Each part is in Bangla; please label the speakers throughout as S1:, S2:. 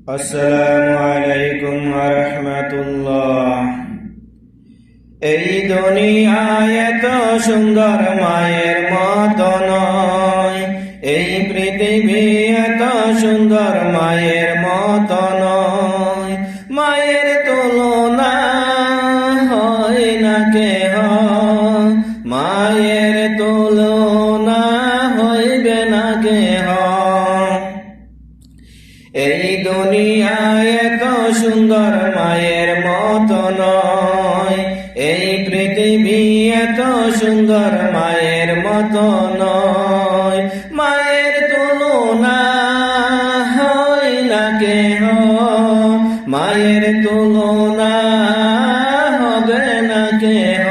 S1: আসসালামু আলাইকুম ওয়া রাহমাতুল্লাহ। এই দুনিয়ায় এত সুন্দর মায়ের মতো নয়, এই পৃথিবী এত সুন্দর মায়ের মতো নয়। মায়ের তুলনা হয় না কেহ, মায়ের তুলনা হইবে না কেহ। এই দুনিয়ায় এত সুন্দর মায়ের মতো নয়, এই পৃথিবী এত সুন্দর মায়ের মতো নয়। মায়ের তুলনা হয় না কেহ, মায়ের তুলনা হবে না কেহ।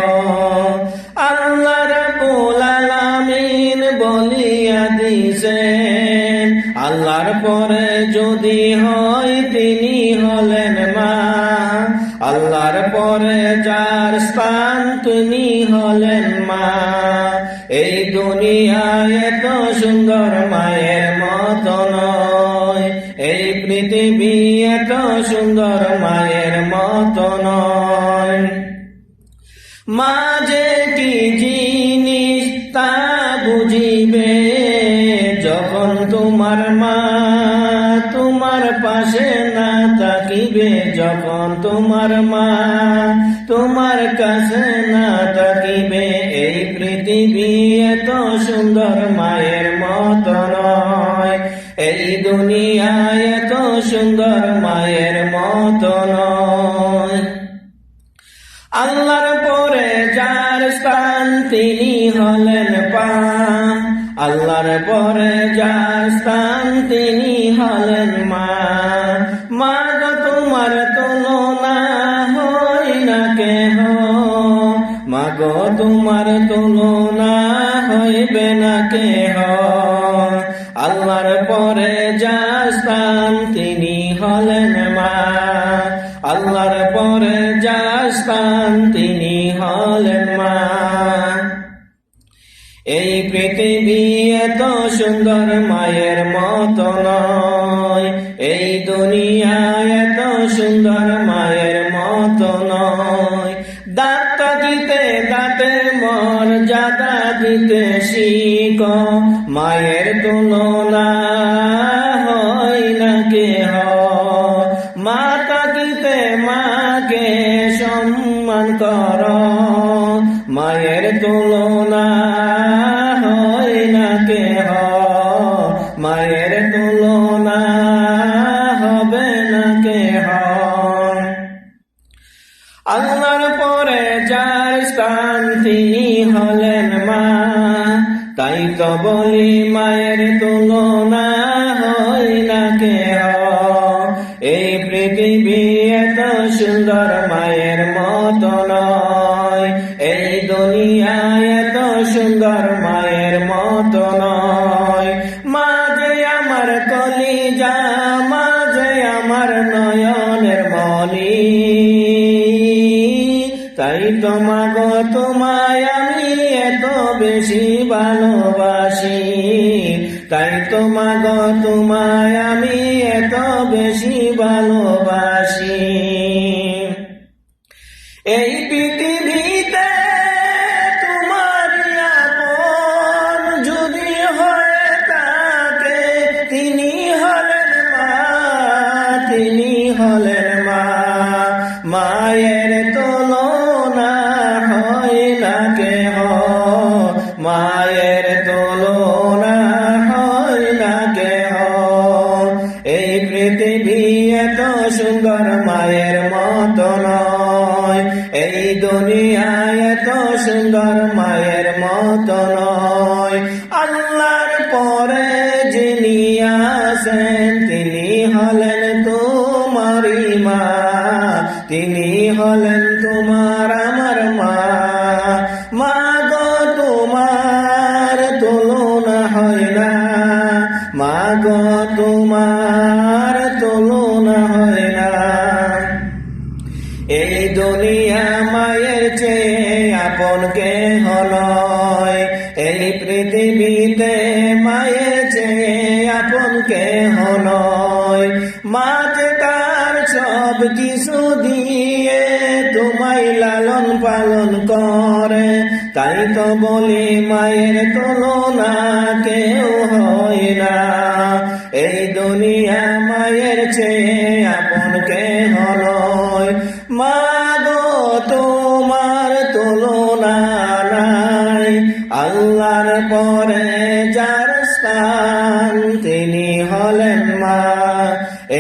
S1: আল্লাহ রাব্বুল আলামিন বলিয়া দিছেন, আল্লাহর পরে যদি হয় তিনি হলেন মা। আল্লাহর পরে যার স্থান তিনি হলেন মা। এই দুনিয়ায় এত সুন্দর মায়ের মতো নয়, এই পৃথিবী এত সুন্দর মায়ের মতো নয়। মা যে কি জিনিস তা বুঝিবে যখন তোমার মা তোমার পাশে না থাকিবে, যখন তোমার মা তোমার কাছে না থাকিবে। এই পৃথিবী এত সুন্দর মায়ের মতো নয়, এই দুনিয়ায় এত সুন্দর মায়ের মতো নয়। আল্লাহর পরে যার স্থান তিনি হলেন পা, আল্লাহর পরে যার স্থান তিনি হলেন মা। মা গো তোমার তুলনা হয় না কেহ, মা গো তোমার তুলনা হইবে না কেহ। আল্লাহর পরে যার স্থান তিনি হলেন মা, আল্লাহর পরে যার স্থান তিনি হলেন মা। এই পৃথিবী এত সুন্দর মায়ের মতো নয়, এই দুনিয়া এত সুন্দর মায়ের মতো নয়। দাঁত দিতে দাঁতের মর্যাদা দিতে শিখ, মায়ের তুলনা হয় না কেহ। মাতা দিতে মাকে সম্মান কর, মায়ের তুলনা হয় না কেহ, মায়ের তুলনা হবে না কেহ। আল্লাহর পরে যার স্থান তিনি হলেন মা, তাই তো বলি মায়ের তুলনা হয় না কেহ। এই পৃথিবী এত সুন্দর মায়ের মতো নয়, এই দুনিয়া এত সুন্দর মায়ের মতো নয়। মা যে আমার কলিজা, মা যে আমার নয়নের মনি, তাই তো মা গো তোমায় আমি এত বেশি ভালোবাসি, তাই তো মা গো তোমায় আমি এত বেশি ভালোবাসি। এই পৃথিবীতে তোমার আপন যদি হয়ে থাকে, তিনি হলেন মা, তিনি হলেন মা। মায়ের তুলনা হয় না কেহ, মায়ের তুলনা হয় না কেহ। এই পৃথিবী এত সুন্দর মায়ের মতো নয়, এই দুনিয়া এত সুন্দর মায়ের মতো নয়। আল্লাহর পরে যিনি আছেন তিনি হলেন তোমারই মা, তিনি হলেন তোমার আমার মা। মা গো তোমার তুলনা হয় না, মা গো তোমার তুলনা হয় না। এই দুনিয়া মায়ের চেয়ে আপন কেহ নয়, এই পৃথিবীতে মায়ের চেয়ে আপন কেহ নয়। মাঝে তার সব কিছু দিয়ে তোমায় লালন পালন করে, তাই তো বলি মায়ের তুলনা কেউ হয় না। এই দুনিয়া মায়ের চেয়ে আপন কেহ নয়, মা গো তোমার তুলনা নাই। আল্লাহর পরে যার স্থান তিনি হলেন মা।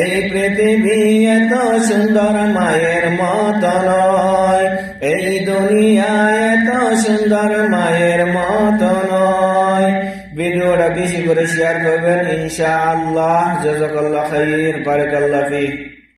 S1: এই পৃথিবী এত সুন্দর মায়ের মত নয়, এই দুনিয়া এত সুন্দর মায়ের মত নয়। ভিডিওটা বেশি করে শেয়ার করবেন ইনশাআল্লাহ। জাযাকাল্লাহু খাইর, বারাকাল্লাহু ফিক।